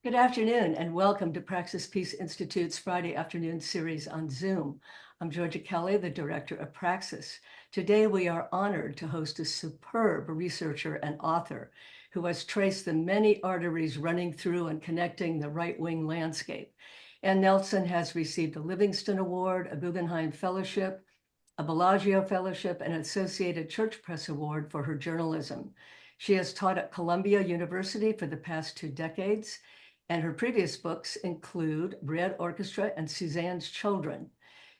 Good afternoon and welcome to Praxis Peace Institute's Friday afternoon series on Zoom. I'm Georgia Kelly, the director of Praxis. Today we are honored to host a superb researcher and author who has traced the many arteries running through and connecting the right-wing landscape. Ann Nelson has received a Livingston Award, a Guggenheim Fellowship, a Bellagio Fellowship, and an Associated Church Press Award for her journalism. She has taught at Columbia University for the past 2 decades, and her previous books include Red Orchestra and Suzanne's Children.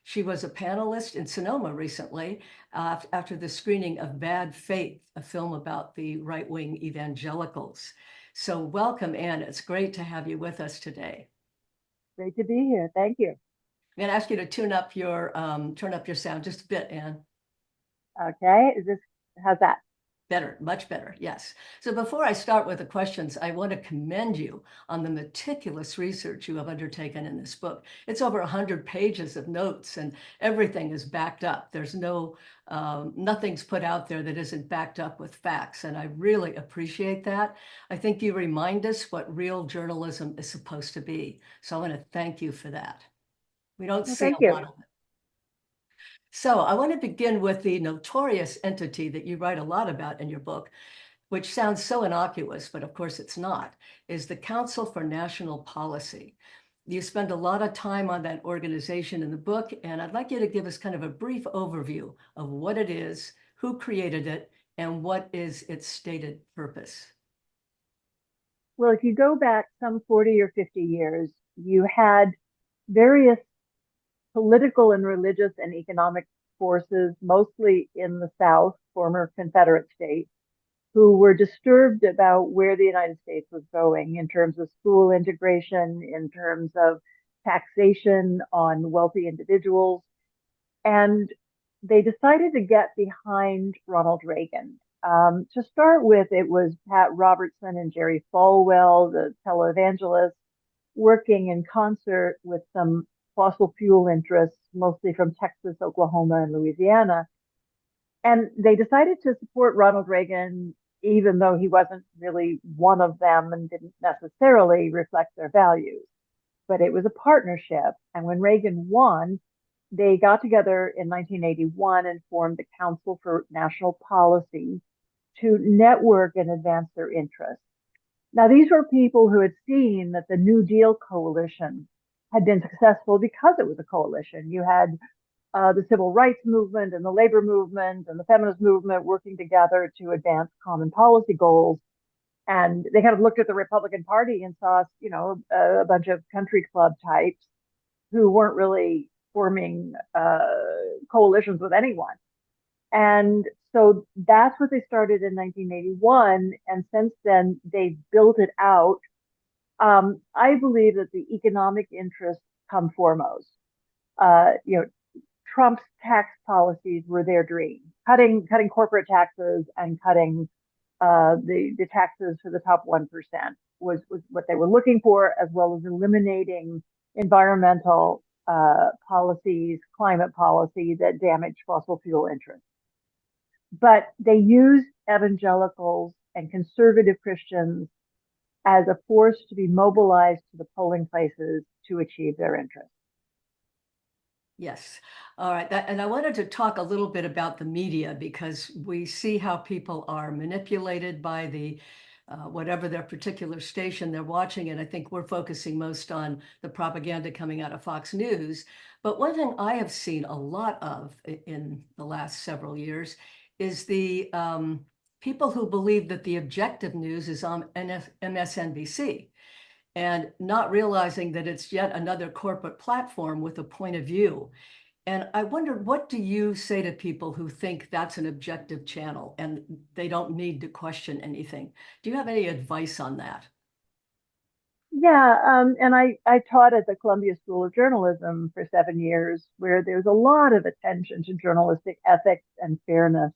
She was a panelist in Sonoma recently after the screening of Bad Faith, a film about the right-wing evangelicals. So welcome, Ann. It's great to have you with us today. Great to be here. Thank you. I'm going to ask you to turn up your sound just a bit, Ann. Okay, how's that? Better, much better, yes. So before I start with the questions, I want to commend you on the meticulous research you have undertaken in this book. It's over 100 pages of notes and everything is backed up. There's nothing's put out there that isn't backed up with facts, and I really appreciate that. I think you remind us what real journalism is supposed to be. So I want to thank you for that. We don't see Thank a you. lot of it. So I want to begin with the notorious entity that you write a lot about in your book, which sounds so innocuous, but of course it's not, is the Council for National Policy. You spend a lot of time on that organization in the book, and I'd like you to give us kind of a brief overview of what it is, who created it, and what is its stated purpose. Well, if you go back some 40 or 50 years, you had various political and religious and economic forces, mostly in the South, former Confederate states, who were disturbed about where the United States was going in terms of school integration, in terms of taxation on wealthy individuals. And they decided to get behind Ronald Reagan. To start with, it was Pat Robertson and Jerry Falwell, the televangelists, working in concert with some fossil fuel interests, mostly from Texas, Oklahoma, and Louisiana. And they decided to support Ronald Reagan, even though he wasn't really one of them and didn't necessarily reflect their values. But it was a partnership. And when Reagan won, they got together in 1981 and formed the Council for National Policy to network and advance their interests. Now, these were people who had seen that the New Deal coalition had been successful because it was a coalition. You had the civil rights movement and the labor movement and the feminist movement working together to advance common policy goals. And they kind of looked at the Republican Party and saw, a bunch of country club types who weren't really forming coalitions with anyone. And so that's what they started in 1981. And since then, they've built it out. I believe that the economic interests come foremost. Uh, you know, Trump's tax policies were their dream. Cutting corporate taxes and cutting the taxes for the top 1% was what they were looking for, as well as eliminating environmental policies, climate policy that damage fossil fuel interests. But they used evangelicals and conservative Christians as a force to be mobilized to the polling places to achieve their interests. Yes. All right. And I wanted to talk a little bit about the media because we see how people are manipulated by the whatever their particular station they're watching. And I think we're focusing most on the propaganda coming out of Fox News. But one thing I have seen a lot of in the last several years is the people who believe that the objective news is on MSNBC and not realizing that it's yet another corporate platform with a point of view. And I wonder, what do you say to people who think that's an objective channel and they don't need to question anything? Do you have any advice on that? Yeah, and I taught at the Columbia School of Journalism for 7 years, where there's a lot of attention to journalistic ethics and fairness.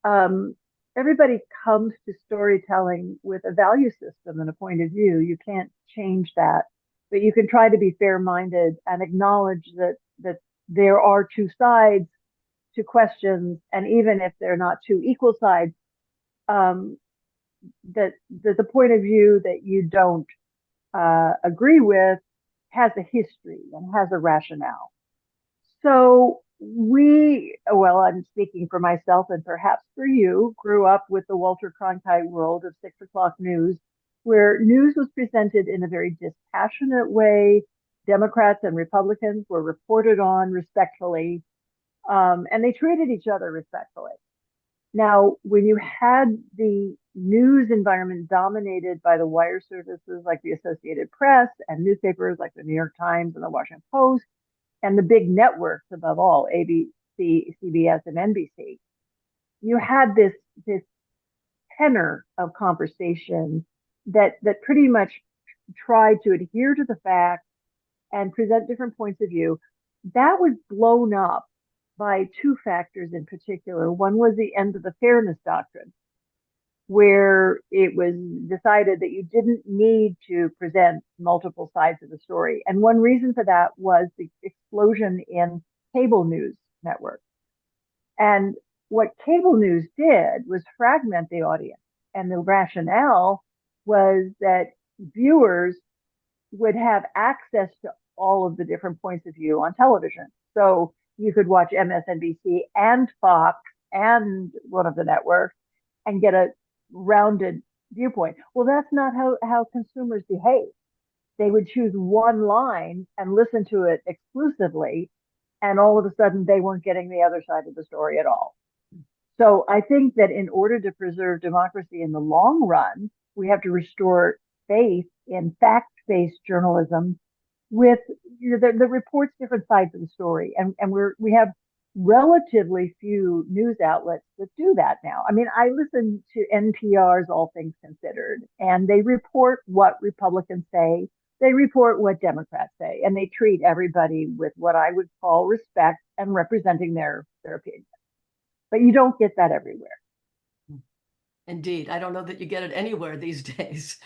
Um, Everybody comes to storytelling with a value system and a point of view. You can't change that, but you can try to be fair-minded and acknowledge that there are two sides to questions, and even if they're not two equal sides, um, that the point of view that you don't agree with has a history and has a rationale. So well, I'm speaking for myself and perhaps for you, grew up with the Walter Cronkite world of 6 o'clock news, where news was presented in a very dispassionate way. Democrats and Republicans were reported on respectfully, and they treated each other respectfully. Now, when you had the news environment dominated by the wire services like the Associated Press and newspapers like the New York Times and the Washington Post, and the big networks above all, ABC, CBS, and NBC, you had this tenor of conversation that pretty much tried to adhere to the facts and present different points of view. That was blown up by two factors in particular. One was the end of the fairness doctrine, where it was decided that you didn't need to present multiple sides of the story. And one reason for that was the explosion in cable news networks. And what cable news did was fragment the audience. And the rationale was that viewers would have access to all of the different points of view on television. So you could watch MSNBC and Fox and one of the networks and get a rounded viewpoint. Well, that's not how consumers behave. They would choose one line and listen to it exclusively, and all of a sudden they weren't getting the other side of the story at all. So I think that in order to preserve democracy in the long run, we have to restore faith in fact-based journalism with that reports different sides of the story. And we have relatively few news outlets that do that now. I mean, I listen to NPR's All Things Considered, and they report what Republicans say, they report what Democrats say, and they treat everybody with what I would call respect and representing their opinion. But you don't get that everywhere. Indeed. I don't know that you get it anywhere these days.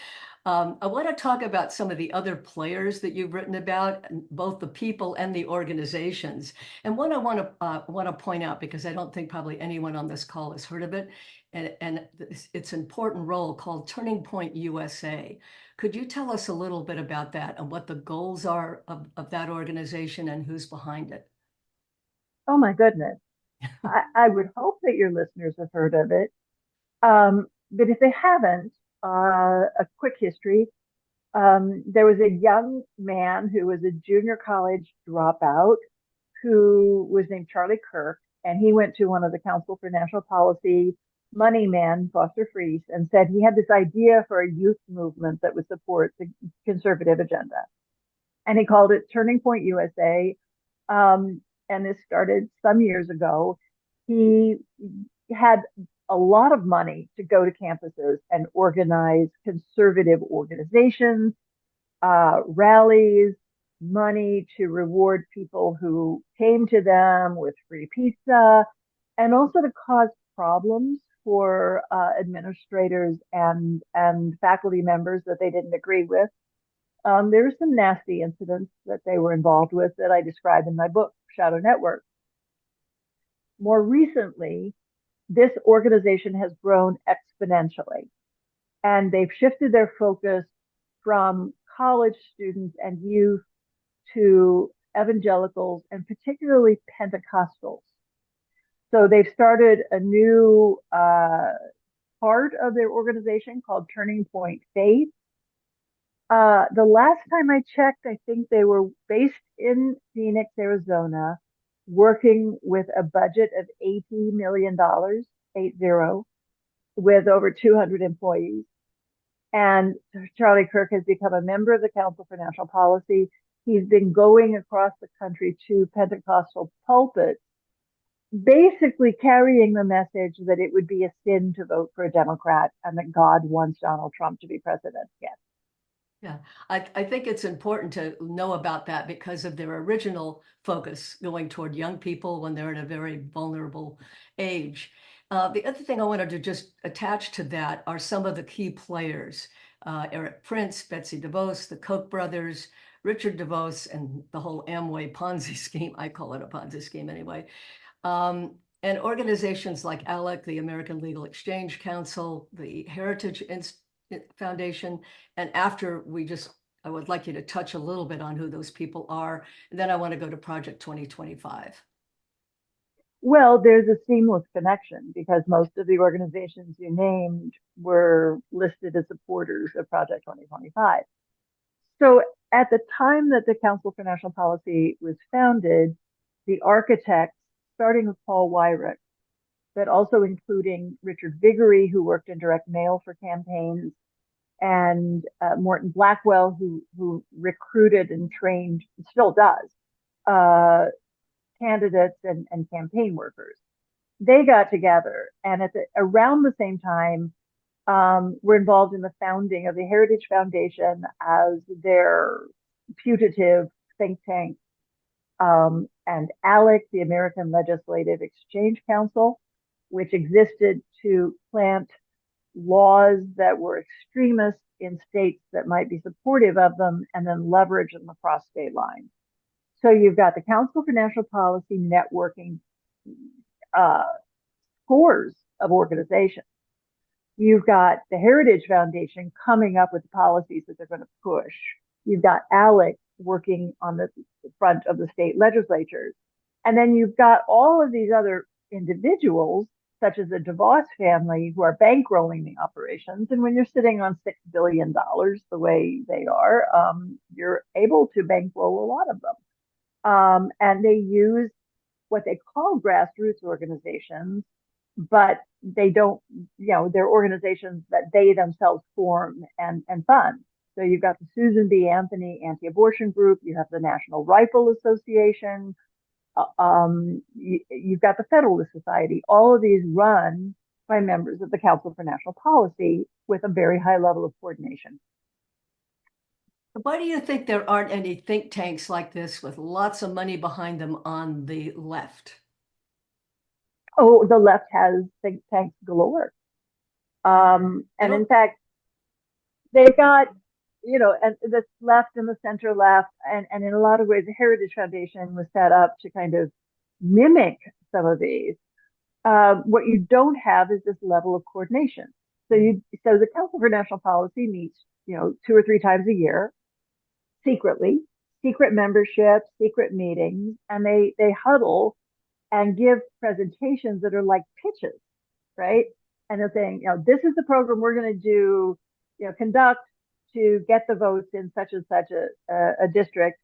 I want to talk about some of the other players that you've written about, both the people and the organizations. And one I want to point out, because I don't think probably anyone on this call has heard of it, and its important role, called Turning Point USA. Could you tell us a little bit about that and what the goals are of that organization and who's behind it? Oh my goodness. I would hope that your listeners have heard of it. But if they haven't, a quick history. There was a young man who was a junior college dropout who was named Charlie Kirk, and he went to one of the Council for National Policy money men, Foster Friess, and said he had this idea for a youth movement that would support the conservative agenda. And he called it Turning Point USA. And this started some years ago. He had a lot of money to go to campuses and organize conservative organizations, rallies, money to reward people who came to them with free pizza, and also to cause problems for administrators and faculty members that they didn't agree with. There were some nasty incidents that they were involved with that I describe in my book, Shadow Network. More recently, this organization has grown exponentially, and they've shifted their focus from college students and youth to evangelicals and particularly Pentecostals. So they've started a new part of their organization called Turning Point Faith. The last time I checked, I think they were based in Phoenix, Arizona, working with a budget of $80 million, 80, with over 200 employees. And Charlie Kirk has become a member of the Council for National Policy. He's been going across the country to Pentecostal pulpits, basically carrying the message that it would be a sin to vote for a Democrat and that God wants Donald Trump to be president again. Yeah, I think it's important to know about that because of their original focus going toward young people when they're in a very vulnerable age. The other thing I wanted to just attach to that are some of the key players. Erik Prince, Betsy DeVos, the Koch brothers, Richard DeVos, and the whole Amway Ponzi scheme. I call it a Ponzi scheme anyway. And organizations like ALEC, the American Legal Exchange Council, the Heritage Foundation, and after we just I would like you to touch a little bit on who those people are, and then I want to go to Project 2025. Well, there's a seamless connection because most of the organizations you named were listed as supporters of Project 2025. So at the time that the Council for National Policy was founded, the architects, starting with Paul Weyrich, but also including Richard Viguerie, who worked in direct mail for campaigns, and Morton Blackwell, who recruited and trained, still does, uh, candidates and campaign workers. They got together, and around the same time, were involved in the founding of the Heritage Foundation as their putative think tank, and ALEC, the American Legislative Exchange Council, which existed to plant laws that were extremist in states that might be supportive of them and then leverage them across state lines. So you've got the Council for National Policy networking uh, scores of organizations. You've got the Heritage Foundation coming up with the policies that they're going to push. You've got ALEC working on the front of the state legislatures. And then you've got all of these other individuals, such as the DeVos family, who are bankrolling the operations. And when you're sitting on $6 billion the way they are, you're able to bankroll a lot of them. And they use what they call grassroots organizations, but they don't, they're organizations that they themselves form and fund. So you've got the Susan B. Anthony Anti-Abortion Group, you have the National Rifle Association, you've got the Federalist Society. All of these run by members of the Council for National Policy with a very high level of coordination. Why do you think there aren't any think tanks like this with lots of money behind them on the left? Oh, the left has think tanks galore. And in fact, they've got, and the left and the center left, and in a lot of ways, the Heritage Foundation was set up to kind of mimic some of these. What you don't have is this level of coordination. So the Council for National Policy meets, 2 or 3 times a year, secretly, secret membership, secret meetings, and they huddle and give presentations that are like pitches, right? And they're saying, this is the program we're going to do, conduct to get the votes in such and such a district.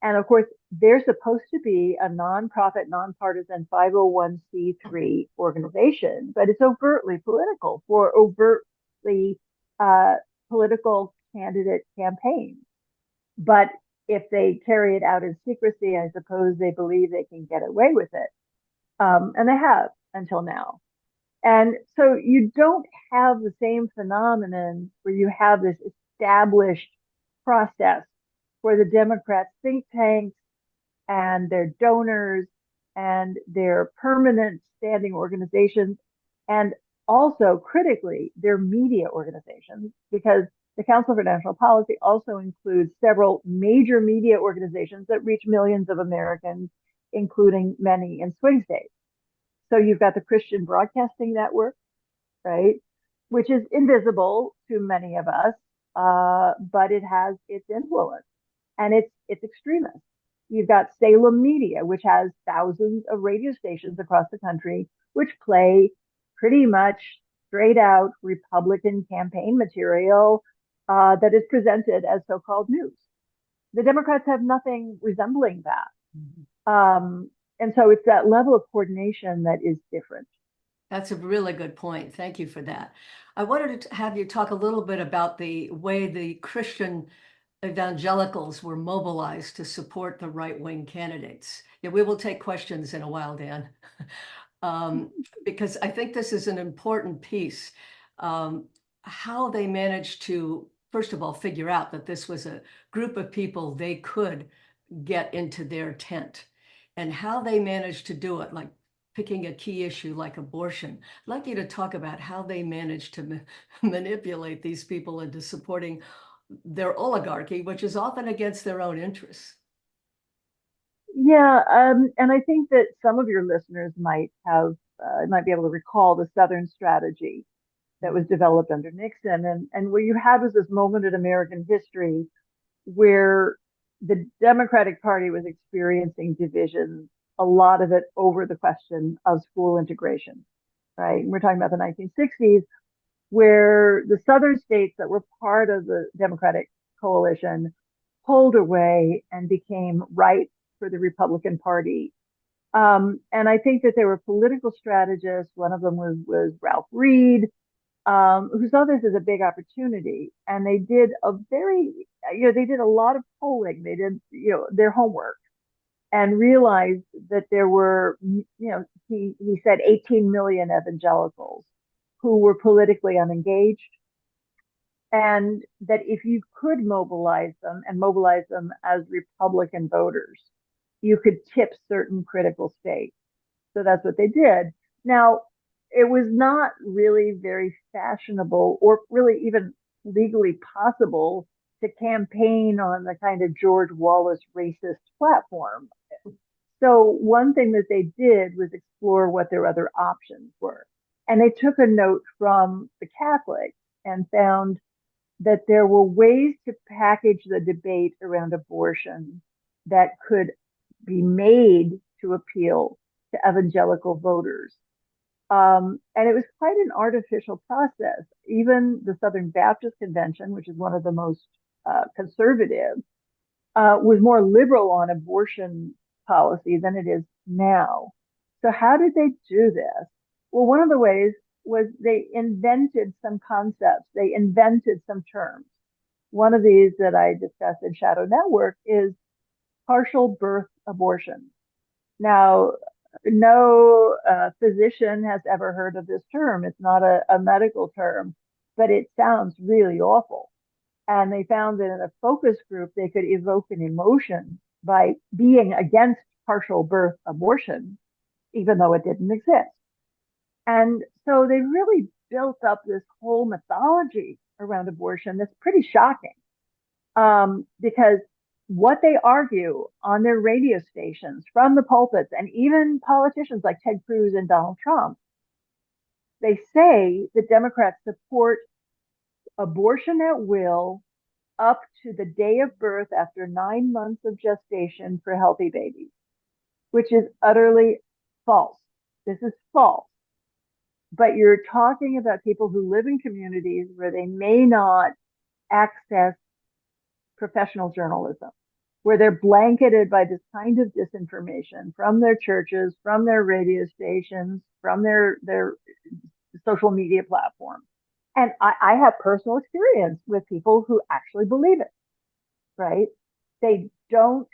And of course, they're supposed to be a nonprofit, nonpartisan 501c3 organization, but it's overtly political for overtly political candidate campaigns. But if they carry it out in secrecy, I suppose they believe they can get away with it. And they have until now. And so you don't have the same phenomenon where you have this established process where the Democrats think tanks and their donors and their permanent standing organizations, and also critically their media organizations, because the Council for National Policy also includes several major media organizations that reach millions of Americans, including many in swing states. So you've got the Christian Broadcasting Network, right, which is invisible to many of us, but it has its influence, and it's extremist. You've got Salem Media, which has thousands of radio stations across the country, which play pretty much straight out Republican campaign material that is presented as so-called news. The Democrats have nothing resembling that. Mm-hmm. And so it's that level of coordination that is different. That's a really good point. Thank you for that. I wanted to have you talk a little bit about the way the Christian evangelicals were mobilized to support the right-wing candidates. Yeah, we will take questions in a while, Dan, because I think this is an important piece. How they managed to, first of all, figure out that this was a group of people they could get into their tent, and how they managed to do it, like picking a key issue like abortion. I'd like you to talk about how they managed to manipulate these people into supporting their oligarchy, which is often against their own interests. Yeah, and I think that some of your listeners might be able to recall the Southern strategy that was developed under Nixon, and what you had was this moment in American history where the Democratic Party was experiencing divisions, a lot of it over the question of school integration, right? And we're talking about the 1960s, where the southern states that were part of the Democratic coalition pulled away and became right for the Republican Party. And I think that there were political strategists. One of them was Ralph Reed, who saw this as a big opportunity. And they did they did a lot of polling. They did, their homework and realized that there were, he said 18 million evangelicals who were politically unengaged. And that if you could mobilize them and mobilize them as Republican voters, you could tip certain critical states. So that's what they did. Now, it was not really very fashionable or really even legally possible to campaign on the kind of George Wallace racist platform. So one thing that they did was explore what their other options were. And they took a note from the Catholics and found that there were ways to package the debate around abortion that could be made to appeal to evangelical voters. And it was quite an artificial process. Even the Southern Baptist Convention, which is one of the most conservative, was more liberal on abortion policy than it is now. So how did they do this? Well, one of the ways was they invented some concepts. They invented some terms. One of these that I discussed in Shadow Network is partial birth abortion. Now, no physician has ever heard of this term. It's not a medical term, but it sounds really awful. And they found that in a focus group, they could evoke an emotion by being against partial birth abortion, even though it didn't exist. And so they really built up this whole mythology around abortion that's pretty shocking, because what they argue on their radio stations from the pulpits and even politicians like Ted Cruz and Donald Trump, they say that Democrats support abortion at will up to the day of birth after 9 months of gestation for healthy babies, which is utterly false. This is false. But you're talking about people who live in communities where they may not access professional journalism, where they're blanketed by this kind of disinformation from their churches, from their radio stations, from their social media platforms. And I have personal experience with people who actually believe it, right? They don't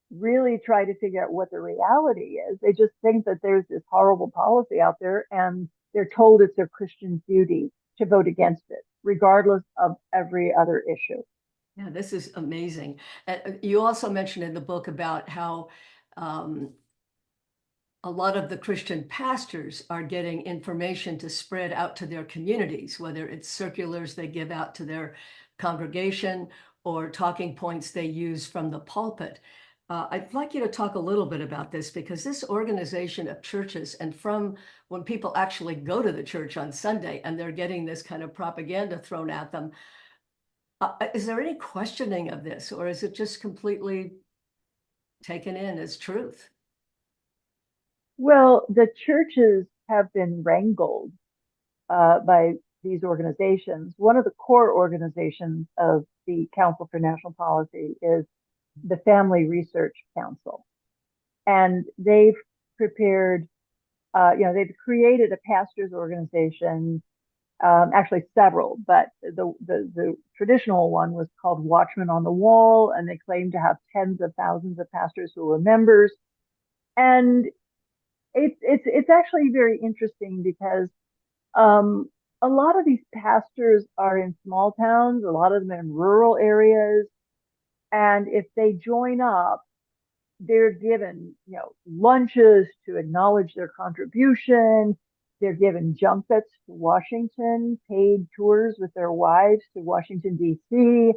really try to figure out what the reality is. They just think that there's this horrible policy out there and they're told it's their Christian duty to vote against it, regardless of every other issue. Yeah, this is amazing. You also mentioned in the book about how a lot of the Christian pastors are getting information to spread out to their communities, whether it's circulars they give out to their congregation or talking points they use from the pulpit. I'd like you to talk a little bit about this, because this organization of churches, and from when people actually go to the church on Sunday and they're getting this kind of propaganda thrown at them, is there any questioning of this, or is it just completely taken in as truth? Well, the churches have been wrangled by these organizations. One of the core organizations of the Council for National Policy is the Family Research Council. And they've prepared, they've created a pastors organization, actually several, but the traditional one was called Watchmen on the Wall, and they claim to have tens of thousands of pastors who are members. And it's actually very interesting because a lot of these pastors are in small towns, a lot of them in rural areas, and if they join up, they're given, lunches to acknowledge their contribution. They're given junkets to Washington, paid tours with their wives to Washington, D.C.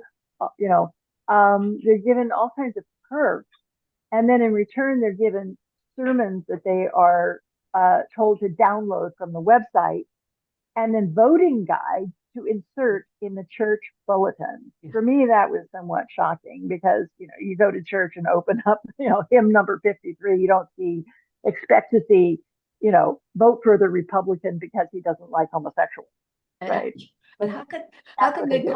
They're given all kinds of perks. And then in return, they're given sermons that they are told to download from the website, and then voting guides to insert in the church bulletin. Yeah. For me, that was somewhat shocking because, you go to church and open up, hymn number 53, you don't expect to see, vote for the Republican because he doesn't like homosexuals, And, right? and But how can that's what they do.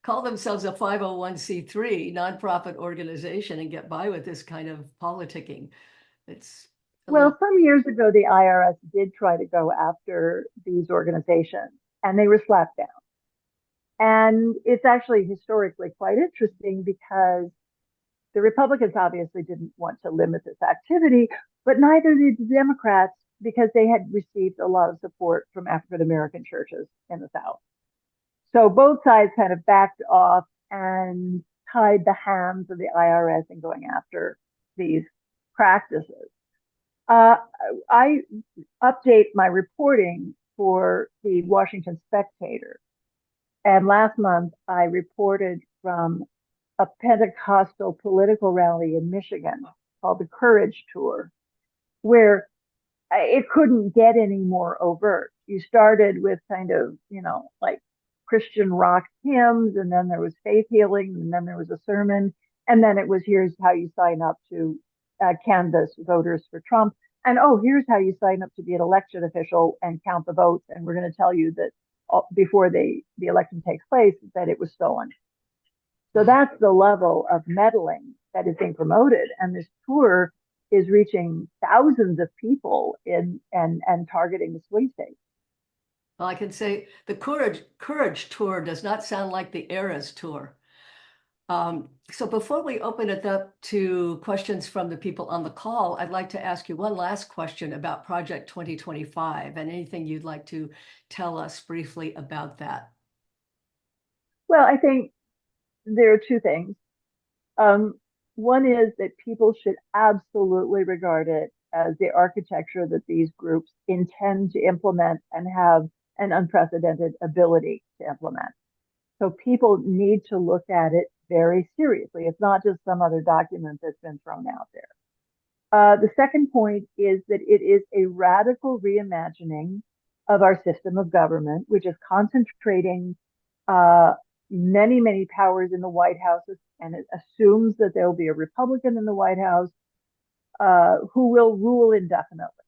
call themselves a 501c3 nonprofit organization and get by with this kind of politicking? It's a little. Well, some years ago, the IRS did try to go after these organizations and they were slapped down. And it's actually historically quite interesting because the Republicans obviously didn't want to limit this activity, but neither did the Democrats because they had received a lot of support from African American churches in the South. So both sides kind of backed off and tied the hands of the IRS in going after these practices. Uh, I update my reporting for the Washington Spectator. And last month, I reported from a Pentecostal political rally in Michigan called the Courage Tour, where it couldn't get any more overt. You started with kind of, like Christian rock hymns, and then there was faith healing, and then there was a sermon, and then it was here's how you sign up to canvass voters for Trump, and oh, here's how you sign up to be an election official and count the votes, and we're going to tell you that before the election takes place that it was stolen. So that's the level of meddling that is being promoted, and this tour is reaching thousands of people and targeting the swing states. Well, I can say the Courage Tour does not sound like the Eras Tour. So before we open it up to questions from the people on the call, I'd like to ask you one last question about Project 2025 and anything you'd like to tell us briefly about that. Well, I think there are two things. One is that people should absolutely regard it as the architecture that these groups intend to implement and have an unprecedented ability to implement. So people need to look at it very seriously. It's not just some other document that's been thrown out there. The second point is that it is a radical reimagining of our system of government, which is concentrating many, many powers in the White House, and it assumes that there will be a Republican in the White House who will rule indefinitely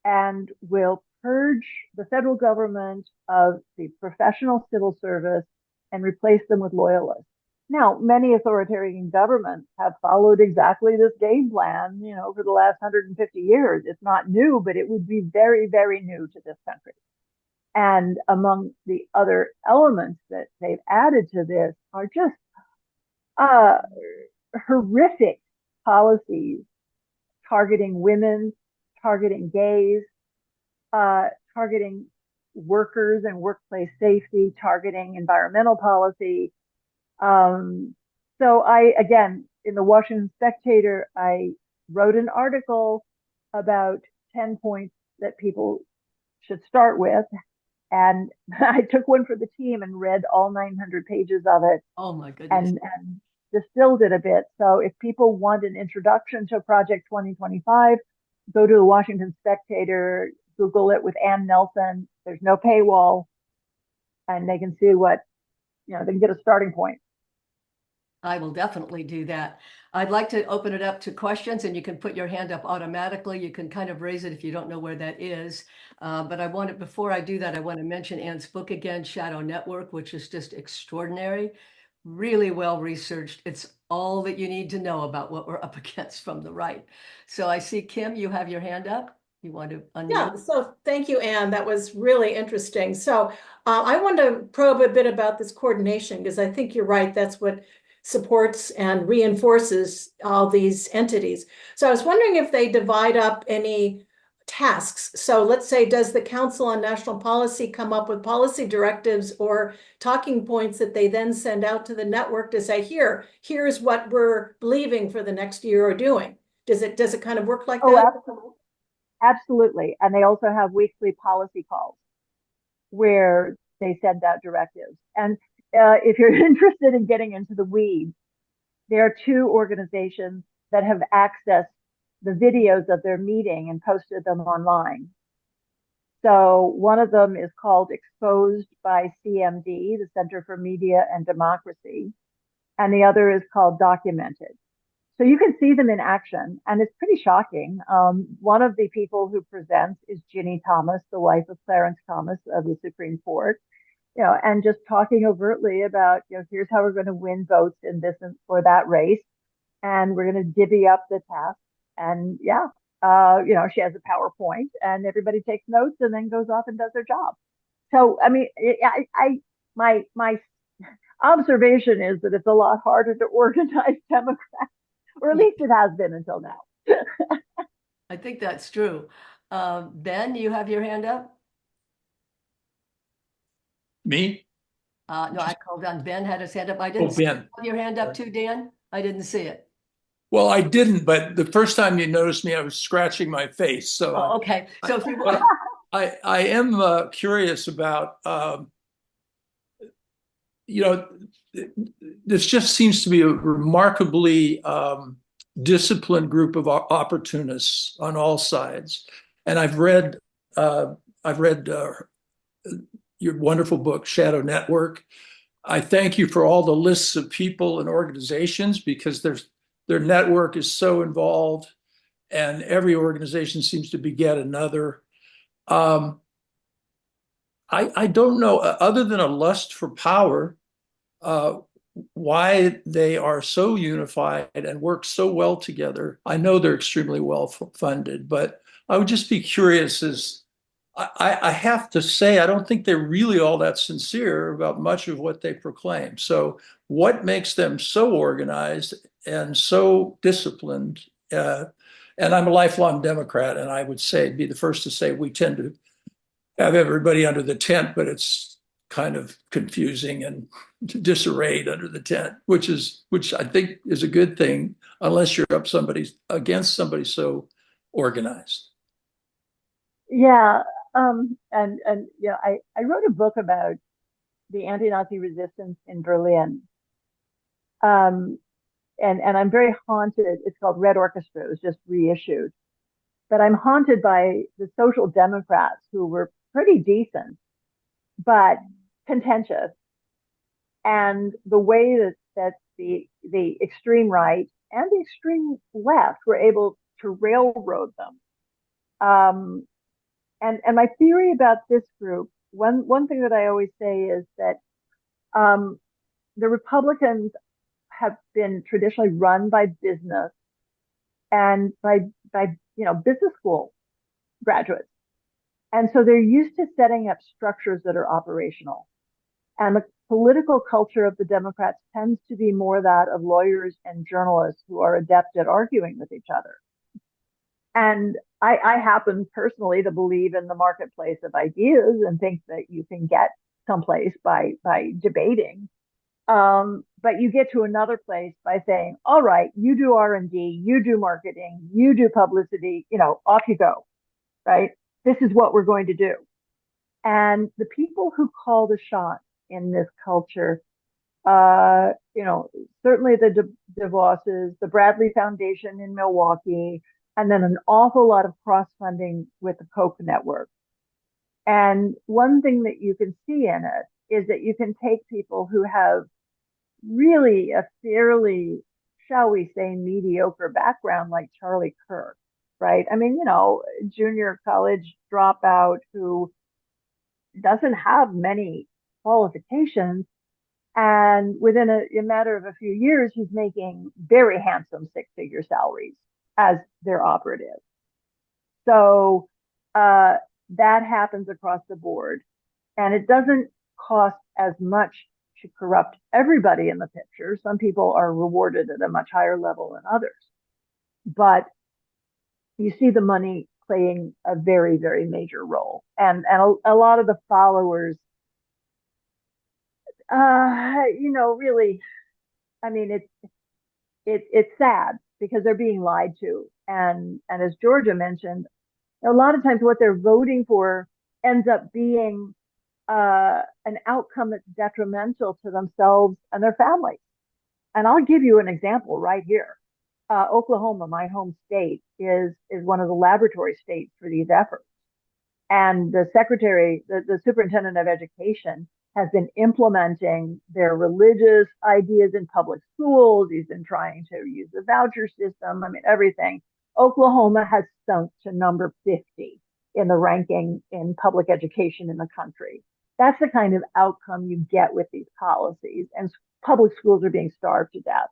and will purge the federal government of the professional civil service and replace them with loyalists. Now, many authoritarian governments have followed exactly this game plan, for the last 150 years. It's not new, but it would be very, very new to this country. And among the other elements that they've added to this are just horrific policies targeting women, targeting gays, targeting workers and workplace safety, targeting environmental policy. So again, in the Washington Spectator, I wrote an article about 10 points that people should start with. And I took one for the team and read all 900 pages of it. Oh my goodness. And distilled it a bit. So if people want an introduction to Project 2025, go to the Washington Spectator, Google it with Ann Nelson. There's no paywall, and they can see what, they can get a starting point. I will definitely do that. I'd like to open it up to questions, and you can put your hand up automatically. You can kind of raise it if you don't know where that is. But before I do that, I want to mention Ann's book again, Shadow Network, which is just extraordinary, really well researched. It's all that you need to know about what we're up against from the right. So I see, Kim, you have your hand up. You want to unmute? Yeah, so thank you, Anne. That was really interesting. So I want to probe a bit about this coordination, because I think you're right. That's what supports and reinforces all these entities. So I was wondering if they divide up any tasks. So let's say, does the Council on National Policy come up with policy directives or talking points that they then send out to the network to say, here's what we're believing for the next year or doing? Does it kind of work like that? Absolutely. Absolutely. And they also have weekly policy calls where they send out directives. And if you're interested in getting into the weeds, there are two organizations that have accessed the videos of their meeting and posted them online. So one of them is called Exposed by CMD, the Center for Media and Democracy, and the other is called Documented. So you can see them in action, and it's pretty shocking. One of the people who presents is Ginny Thomas, the wife of Clarence Thomas of the Supreme Court, and just talking overtly about, here's how we're going to win votes in this or that race, and we're going to divvy up the task. And yeah, she has a PowerPoint, and everybody takes notes, and then goes off and does their job. So I mean, my observation is that it's a lot harder to organize Democrats, or at least it has been until now. I think that's true. Ben, you have your hand up? Me? No, I called on Ben, had his hand up. I Oh, didn't see you Ben. have your hand up too, Dan? I didn't see it. Well, I didn't, but the first time you noticed me, I was scratching my face. So Oh, okay. So if you but I am curious about, this just seems to be a remarkably disciplined group of opportunists on all sides. And I've read your wonderful book, Shadow Network. I thank you for all the lists of people and organizations, because their network is so involved, and every organization seems to beget another. I don't know, other than a lust for power, why they are so unified and work so well together. I know they're extremely well funded, but I would just be curious, as I have to say, I don't think they're really all that sincere about much of what they proclaim. So what makes them so organized and so disciplined? And I'm a lifelong Democrat, and I would be the first to say we tend to have everybody under the tent, but it's kind of confusing and disarrayed under the tent, which I think is a good thing, unless you're against somebody so organized. Yeah. I wrote a book about the anti-Nazi resistance in Berlin. And I'm very haunted. It's called Red Orchestra. It was just reissued. But I'm haunted by the social democrats who were pretty decent, but contentious. And the way that the extreme right and the extreme left were able to railroad them. And my theory about this group, one thing that I always say is that the Republicans have been traditionally run by business and by business school graduates. And so they're used to setting up structures that are operational. And the political culture of the Democrats tends to be more that of lawyers and journalists who are adept at arguing with each other. And I happen personally to believe in the marketplace of ideas and think that you can get someplace by debating. But you get to another place by saying, all right, you do R&D, you do marketing, you do publicity, off you go, right? This is what we're going to do. And the people who call the shots in this culture, certainly the DeVosses, the Bradley Foundation in Milwaukee, and then an awful lot of cross-funding with the Koch network. And one thing that you can see in it is that you can take people who have really a fairly, shall we say, mediocre background, like Charlie Kirk, right? I mean, junior college dropout who doesn't have many qualifications. And within a matter of a few years, he's making very handsome six-figure salaries as their operative. So that happens across the board. And it doesn't cost as much to corrupt everybody in the picture. Some people are rewarded at a much higher level than others. But you see the money playing a very, very major role. And a lot of the followers, really, I mean, it's sad because they're being lied to. And as Georgia mentioned, a lot of times what they're voting for ends up being an outcome that's detrimental to themselves and their families. And I'll give you an example right here. Oklahoma, my home state, is one of the laboratory states for these efforts. And the secretary, the superintendent of education, has been implementing their religious ideas in public schools. He's been trying to use the voucher system. I mean, everything. Oklahoma has sunk to number 50 in the ranking in public education in the country. That's the kind of outcome you get with these policies. And public schools are being starved to death.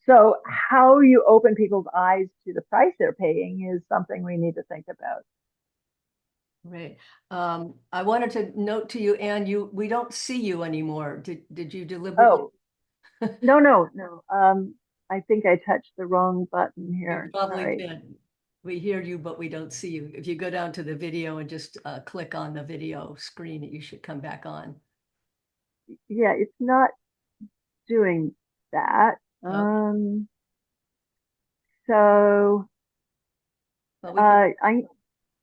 So how you open people's eyes to the price they're paying is something we need to think about. Right. I wanted to note to you, Anne, we don't see you anymore. Did you deliberately? Oh, no. I think I touched the wrong button You here. probably Sorry. did. We hear you, but we don't see you. If you go down to the video and just click on the video screen, you should come back on. Yeah, it's not doing that. Okay. So But we can,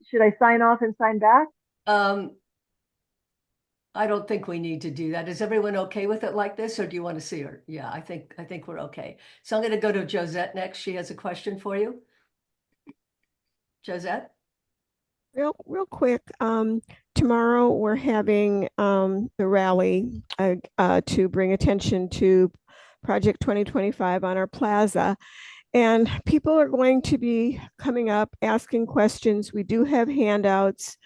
should I sign off and sign back? I don't think we need to do that. Is everyone okay with it like this, or do you want to see her? Yeah, I think we're okay. So I'm going to go to Josette next. She has a question for you. Josette? Real quick, tomorrow we're having the rally to bring attention to Project 2025 on our plaza. And people are going to be coming up, asking questions. We do have handouts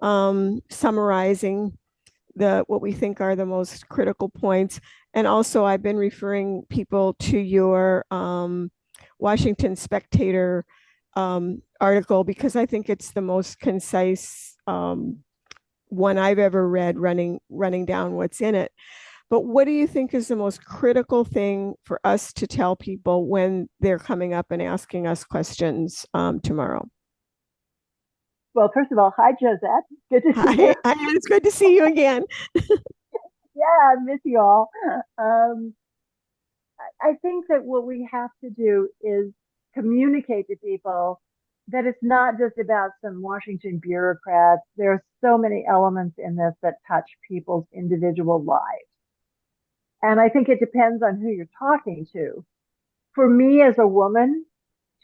summarizing what we think are the most critical points. And also I've been referring people to your Washington Spectator article, because I think it's the most concise one I've ever read, running down what's in it. But what do you think is the most critical thing for us to tell people when they're coming up and asking us questions tomorrow? Well, first of all, hi, Josette. Good to see you. Hi, it's good to see you again. Yeah, I miss you all. I think that what we have to do is communicate to people that it's not just about some Washington bureaucrats. There are so many elements in this that touch people's individual lives. And I think it depends on who you're talking to. For me as a woman,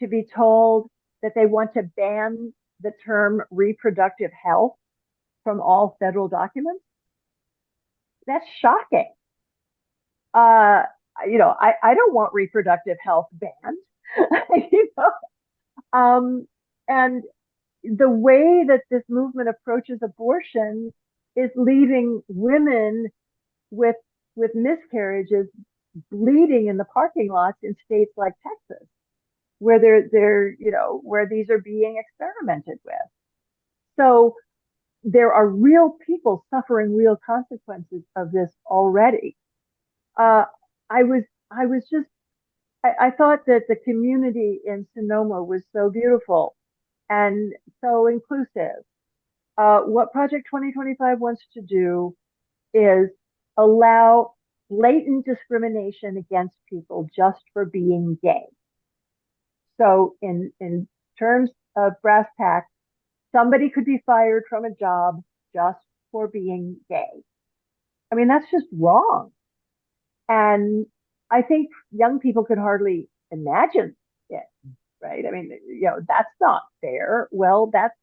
to be told that they want to ban the term reproductive health from all federal documents, that's shocking. I don't want reproductive health banned. And the way that this movement approaches abortion is leaving women with miscarriages bleeding in the parking lots in states like Texas, where where these are being experimented with. So there are real people suffering real consequences of this already. I thought that the community in Sonoma was so beautiful and so inclusive. What Project 2025 wants to do is allow blatant discrimination against people just for being gay. So in terms of brass tacks, somebody could be fired from a job just for being gay. I mean, that's just wrong. And I think young people could hardly imagine it, right? I mean, that's not fair. Well, that's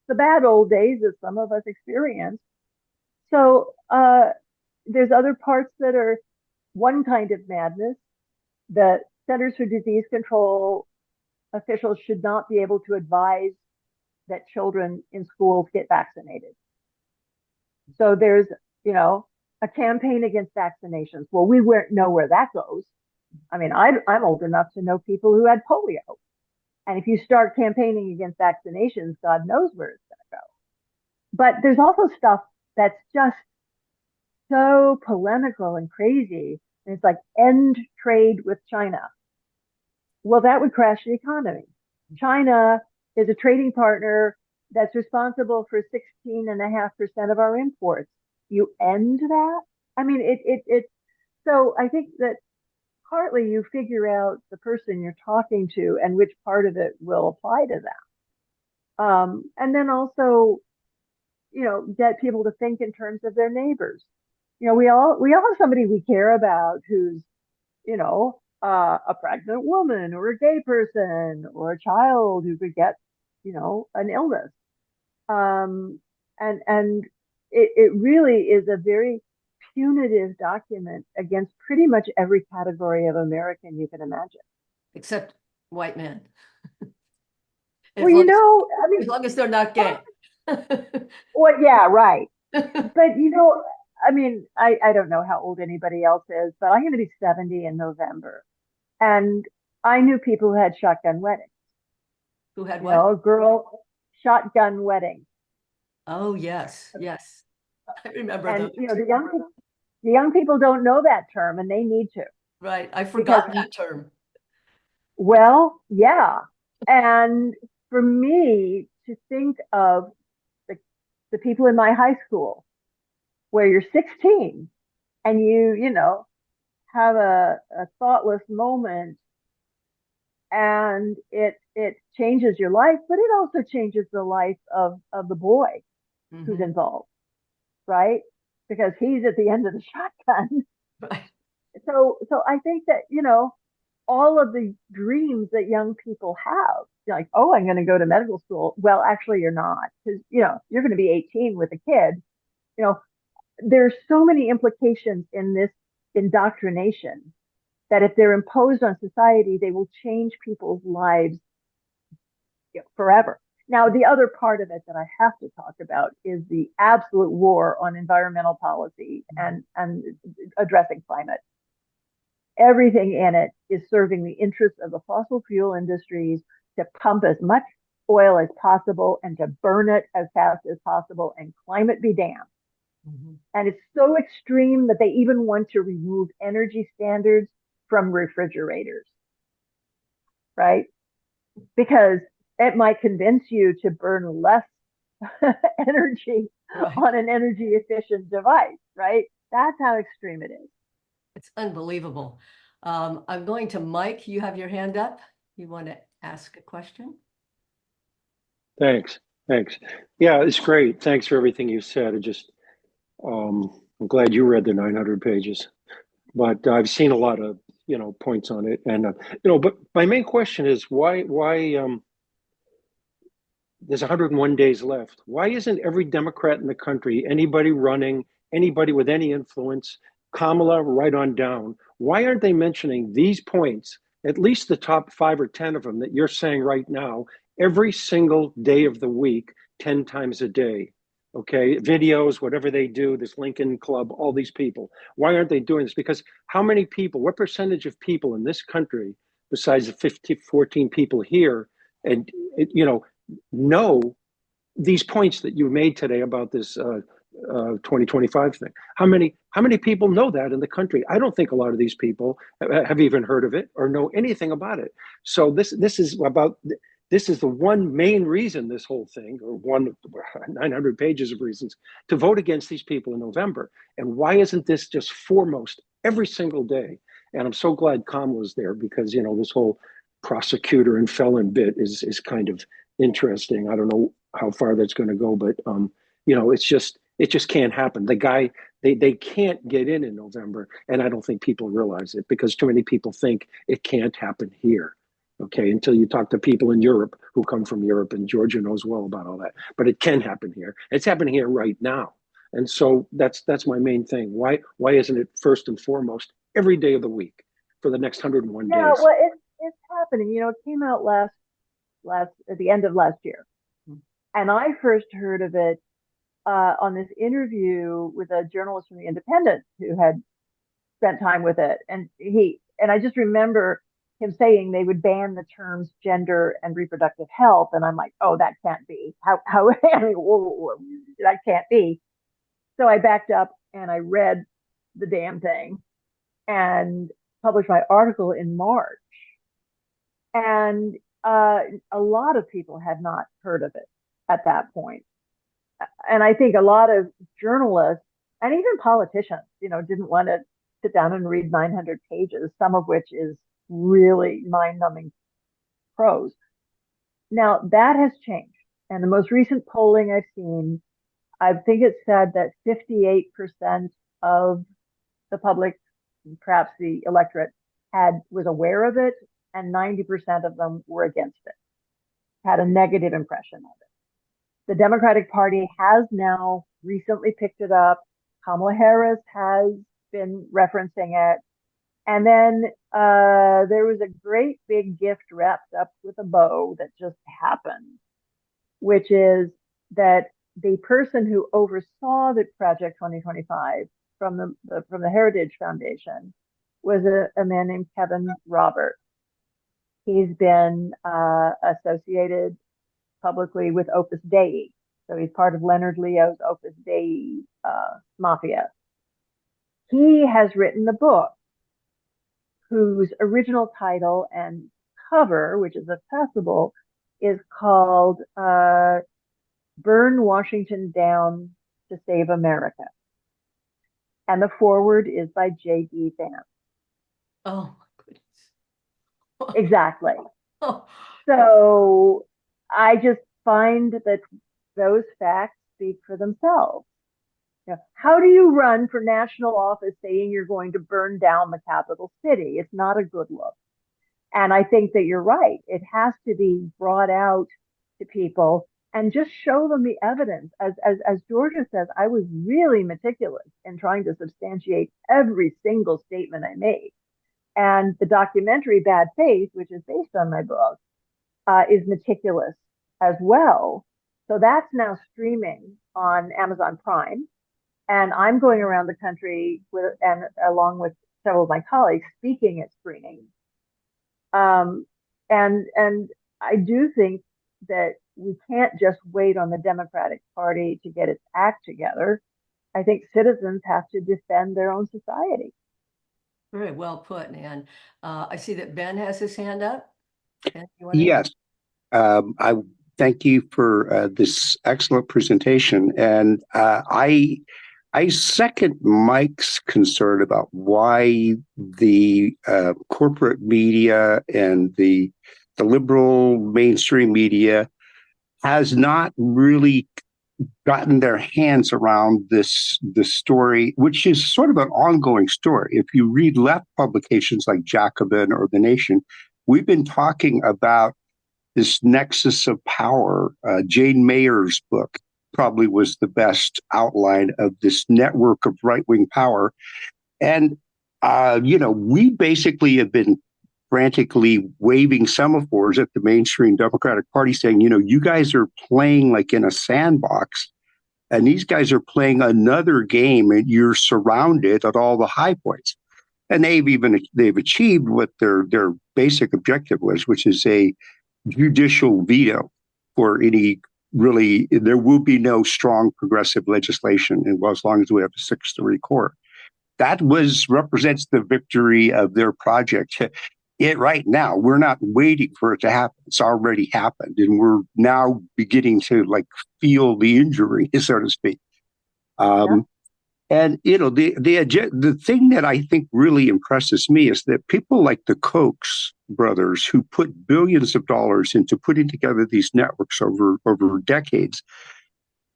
the bad old days that some of us experienced. So there's other parts that are one kind of madness. The Centers for Disease Control officials should not be able to advise that children in schools get vaccinated. So there's, a campaign against vaccinations. Well, we won't know where that goes. I mean, I'm old enough to know people who had polio. And if you start campaigning against vaccinations, God knows where it's going to go. But there's also stuff that's just so polemical and crazy. And it's like end trade with China. Well, that would crash the economy. China is a trading partner that's responsible for 16.5% of our imports. You end that? I mean, so I think that partly you figure out the person you're talking to and which part of it will apply to them. And then also, get people to think in terms of their neighbors. We all have somebody we care about who's, a pregnant woman or a gay person or a child who could get, an illness. And it really is a very punitive document against pretty much every category of American you can imagine. Except white men. Well, you know, I As mean, long as they're not gay. well, yeah, right. But you know, I mean, I don't know how old anybody else is, but I'm going to be 70 in November. And I knew people who had shotgun weddings. Who had You what? know, a girl shotgun wedding. Oh, yes, yes. I remember And those. you know, the young people don't know that term and they need to. Right. I Because, forgot that term. well, yeah. And for me to think of the people in my high school where you're 16 and you know, have a thoughtless moment and it changes your life, but it also changes the life of the boy who's Mhm. involved, right? Because he's at the end of the shotgun. Right. So I think that, you know, all of the dreams that young people have, like, oh, I'm going to go to medical school. Well, actually, you're not, because, you know, you're going to be 18 with a kid. You know, there's so many implications in this indoctrination that if they're imposed on society, they will change people's lives, you know, forever. Now, the other part of it that I have to talk about is the absolute war on environmental policy and addressing climate. Everything in it is serving the interests of the fossil fuel industries to pump as much oil as possible and to burn it as fast as possible, and climate be damned. Mhm. And it's so extreme that they even want to remove energy standards from refrigerators, right? Because it might convince you to burn less energy Right. on an energy efficient device, right? That's how extreme it is. It's unbelievable. I'm going to Mike. You have your hand up. You want to ask a question? Thanks. Thanks. Yeah, it's great. Thanks for everything you said. I'm glad you read the 900 pages, but I've seen a lot of, points on it. And, but my main question is why, there's 101 days left. Why isn't every Democrat in the country, anybody running, anybody with any influence, Kamala right on down, why aren't they mentioning these points, at least the top 5 or 10 of them that you're saying right now, every single day of the week, 10 times a day? Okay, videos, whatever they do, this Lincoln Club, all these people. Why aren't they doing this? Because how many people, what percentage of people in this country, besides the 14 people here, and, know these points that you made today about this 2025 thing? How many people know that in the country? I don't think a lot of these people have even heard of it or know anything about it. So this is the one main reason, this whole thing, or one 900 pages of reasons to vote against these people in November. And why isn't this just foremost every single day? And I'm so glad Kamala's there, because this whole prosecutor and felon bit is kind of interesting. I don't know how far that's going to go, but it just can't happen. The guy, they can't get in November, and I don't think people realize it, because too many people think it can't happen here. Okay, until you talk to people in Europe who come from Europe, and Georgia knows well about all that. But it can happen here. It's happening here right now, and so that's my main thing. Why isn't it first and foremost every day of the week for the next 101 Yeah, days? well, it's happening. You know, it came out last at the end of last year, and I first heard of it on this interview with a journalist from The Independent who had spent time with it, and I just remember him saying they would ban the terms gender and reproductive health, and I'm like, oh, that can't be. How I mean, whoa, that can't be. So I backed up and I read the damn thing and published my article in March. And a lot of people had not heard of it at that point. And I think a lot of journalists and even politicians, didn't want to sit down and read 900 pages, some of which is really mind-numbing prose. Now that has changed. And the most recent polling I've seen, I think it said that 58% of the public, perhaps the electorate, was aware of it, and 90% of them were against it, had a negative impression of it. The Democratic Party has now recently picked it up. Kamala Harris has been referencing it. And then there was a great big gift wrapped up with a bow that just happened, which is that the person who oversaw the Project 2025 from the Heritage Foundation was a man named Kevin Roberts. He's been associated publicly with Opus Dei. So he's part of Leonard Leo's Opus Dei mafia. He has written a book whose original title and cover, which is accessible, is called Burn Washington Down to Save America. And the foreword is by J.D. Vance. Oh, my goodness. Exactly. Oh, So I just find that those facts speak for themselves. You know, how do you run for national office saying you're going to burn down the capital city? It's not a good look. And I think that you're right. It has to be brought out to people and just show them the evidence. As Georgia says, I was really meticulous in trying to substantiate every single statement I made. And the documentary Bad Faith, which is based on my book, is meticulous as well. So that's now streaming on Amazon Prime. And I'm going around the country and along with several of my colleagues speaking at screenings. And I do think that we can't just wait on the Democratic Party to get its act together. I think citizens have to defend their own society. very well put, Ann. I see that Ben has his hand up. Ben, you want to- Yes, I thank you for this excellent presentation, and I second Mike's concern about why the corporate media and the liberal mainstream media has not really gotten their hands around this story, which is sort of an ongoing story. If you read left publications like Jacobin or The Nation, we've been talking about this nexus of power. Jane Mayer's book probably was the best outline of this network of right-wing power. And, we basically have been frantically waving semaphores at the mainstream Democratic Party saying, you guys are playing like in a sandbox, and these guys are playing another game, and you're surrounded at all the high points. And they've achieved what their basic objective was, which is a judicial veto for any really, there will be no strong progressive legislation as long as we have a 6-3 court. That represents the victory of their project. Right now, we're not waiting for it to happen. It's already happened, and we're now beginning to feel the injury, so to speak. And the thing that I think really impresses me is that people like the Kochs brothers, who put billions of dollars into putting together these networks over decades,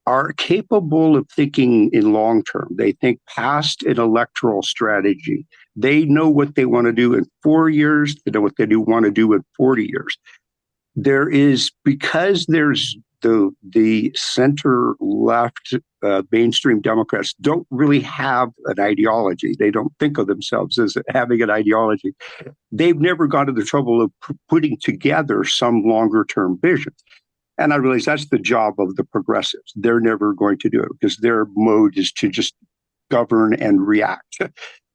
are capable of thinking in long term. They think past an electoral strategy. They know what they want to do in 4 years. They know what they want to do in 40 years. Because there's the center left mainstream Democrats don't really have an ideology. They don't think of themselves as having an ideology. They've never gone to the trouble of putting together some longer term vision. And I realize that's the job of the progressives. They're never going to do it because their mode is to just govern and react.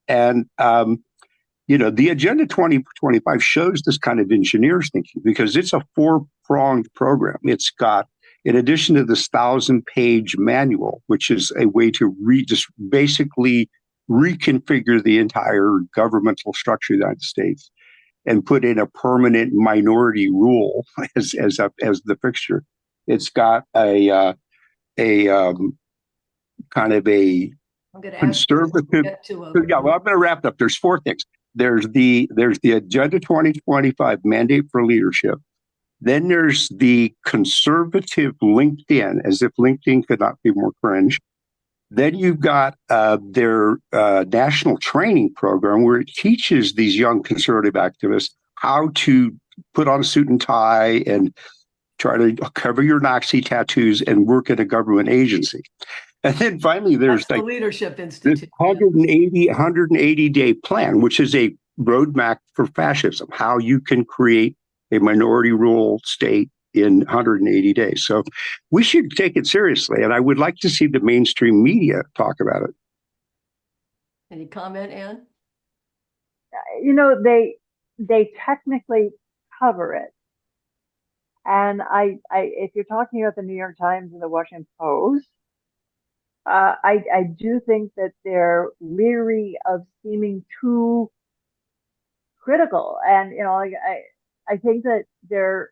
And, the Agenda 2025 shows this kind of engineer's thinking because it's a 4-pronged program. It's got, in addition to this 1,000-page manual, which is a way to just basically reconfigure the entire governmental structure of the United States and put in a permanent minority rule as the fixture. It's got a kind of a conservative. I'm going to wrap up. There's 4 things. There's the Agenda 2025 mandate for leadership. Then there's the conservative LinkedIn, as if LinkedIn could not be more cringe. Then you've got their national training program where it teaches these young conservative activists how to put on a suit and tie and try to cover your Nazi tattoos, and work at a government agency. And then finally, there's That's the like Leadership this Institute. 180 day plan, which is a roadmap for fascism, how you can create a minority rule state in 180 days. So we should take it seriously. And I would like to see the mainstream media talk about it. Any comment, Anne? You know, they technically cover it. And if you're talking about the New York Times and the Washington Post, I do think that they're leery of seeming too critical. And, you know, I think that they're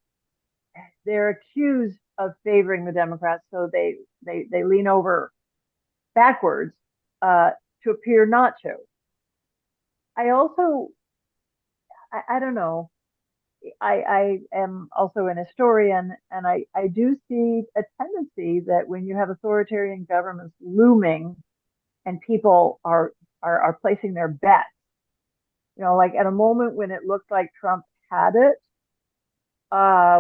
accused of favoring the Democrats, so they lean over backwards to appear not to. I also, I don't know. I am also an historian, and I do see a tendency that when you have authoritarian governments looming and people are placing their bets, you know, like at a moment when it looked like Trump had it,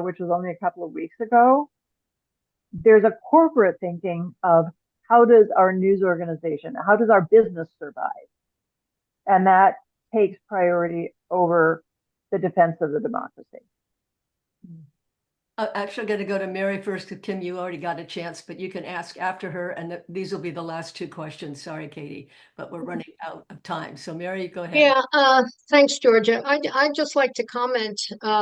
which was only a couple of weeks ago, there's a corporate thinking of how does our news organization, how does our business survive? And that takes priority over the defense of the democracy. I'm actually going to go to Mary first, because Kim, you already got a chance, but you can ask after her, and these will be the last two questions. Sorry, Katie, but we're running out of time. So Mary, go ahead. Yeah, thanks, Georgia. I'd just like to comment.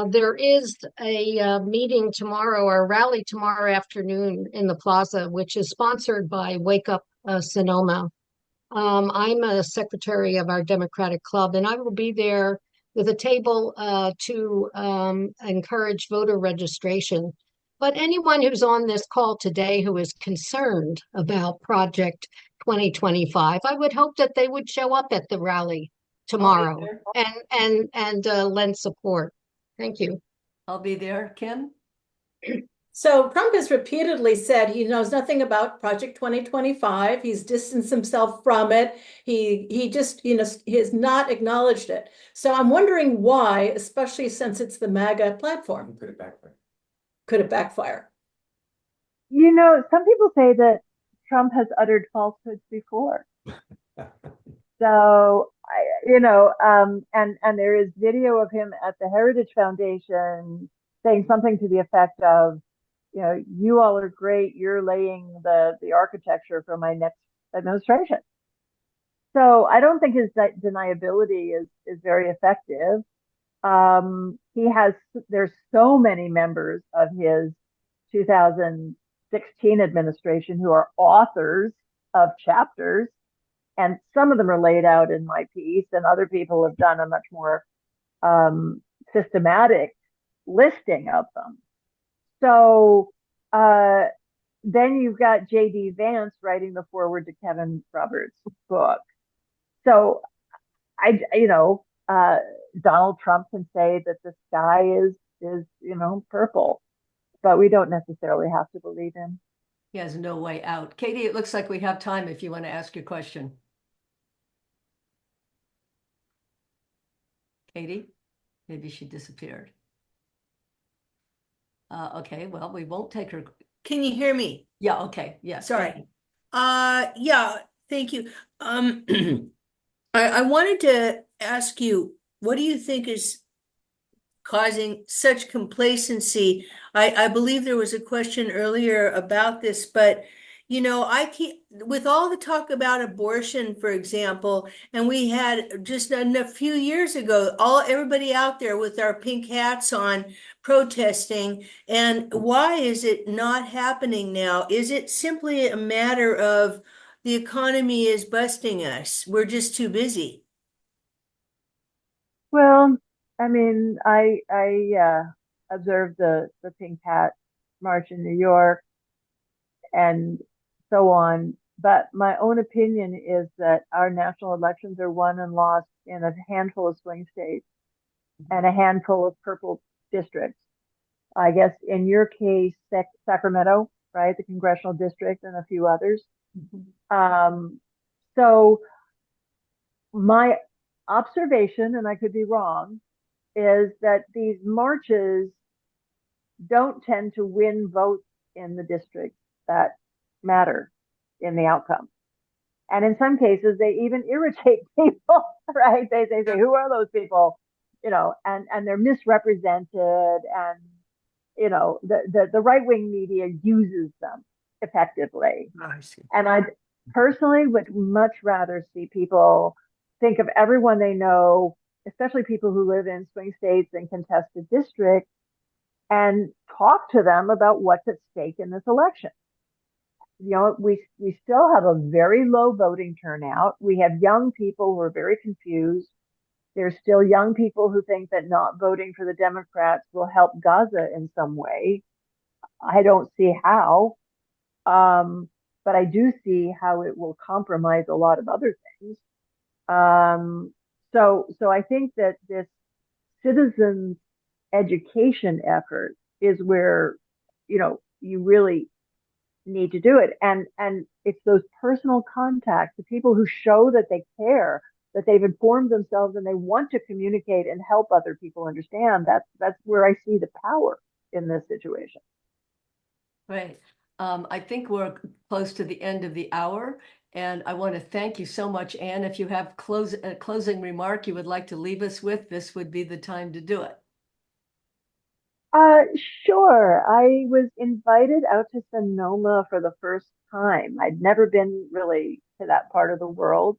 There is a meeting tomorrow, or a rally tomorrow afternoon in the plaza, which is sponsored by Wake Up Sonoma. I'm a secretary of our Democratic Club, and I will be there with a table to encourage voter registration. But anyone who's on this call today who is concerned about Project 2025, I would hope that they would show up at the rally tomorrow and lend support. Thank you. I'll be there. Kim? So Trump has repeatedly said he knows nothing about Project 2025. He's distanced himself from it. He just, he has not acknowledged it. So I'm wondering why, especially since it's the MAGA platform. Could it backfire? Could it backfire? You know, some people say that Trump has uttered falsehoods before. So, and there is video of him at the Heritage Foundation saying something to the effect of, you know, you all are great. You're laying the architecture for my next administration. So I don't think his deniability is very effective. There's so many members of his 2016 administration who are authors of chapters, and some of them are laid out in my piece, and other people have done a much more systematic listing of them. So then you've got J.D. Vance writing the foreword to Kevin Roberts' book. So Donald Trump can say that the sky is purple, but we don't necessarily have to believe him. He has no way out. Katie, it looks like we have time if you want to ask your question. Katie, maybe she disappeared. Okay, well, we won't take her. Can you hear me? Yeah, okay, yeah. Sorry. Yeah, thank you. I wanted to ask you, what do you think is causing such complacency? I believe there was a question earlier about this, but you know, I keep with all the talk about abortion, for example, and we had just a few years ago, everybody out there with our pink hats on protesting. And why is it not happening now? Is it simply a matter of the economy is busting us? We're just too busy. Well, I mean, I observed the Pink Hat March in New York and so on. But my own opinion is that our national elections are won and lost in a handful of swing states and a handful of purple districts. I guess in your case, Sacramento, right, the congressional district, and a few others. So my observation, and I could be wrong, is that these marches don't tend to win votes in the districts that matter in the outcome. And in some cases, they even irritate people, right? They say, who are those people? You know, and they're misrepresented, and you know, the right-wing media uses them effectively. I see. And I personally would much rather see people think of everyone they know, especially people who live in swing states and contested districts, and talk to them about what's at stake in this election. You know, we still have a very low voting turnout. We have young people who are very confused. There's still young people who think that not voting for the Democrats will help Gaza in some way. I don't see how, but I do see how it will compromise a lot of other things. So I think that this citizens education effort is where, you know, you really need to do it. And it's those personal contacts, the people who show that they care, that they've informed themselves and they want to communicate and help other people understand. That's where I see the power in this situation. Right. I think we're close to the end of the hour, and I want to thank you so much, Anne. If you have a closing remark you would like to leave us with, this would be the time to do it. Sure. I was invited out to Sonoma for the first time. I'd never been really to that part of the world.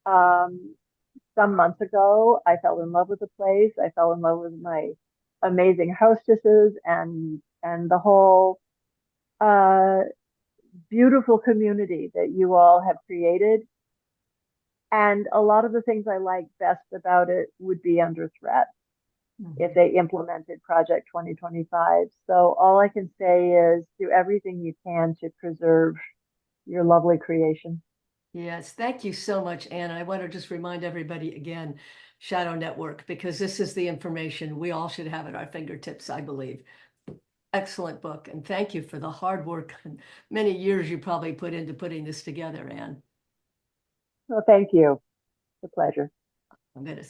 Some months ago, I fell in love with the place. I fell in love with my amazing hostesses and the whole beautiful community that you all have created. And a lot of the things I like best about it would be under threat if they implemented Project 2025. So all I can say is do everything you can to preserve your lovely creation. Yes, thank you so much, Anne. I want to just remind everybody again, Shadow Network, because this is the information we all should have at our fingertips, I believe. Excellent book, and thank you for the hard work and many years you probably put into putting this together, Anne. Well, thank you. It's a pleasure. I'm going to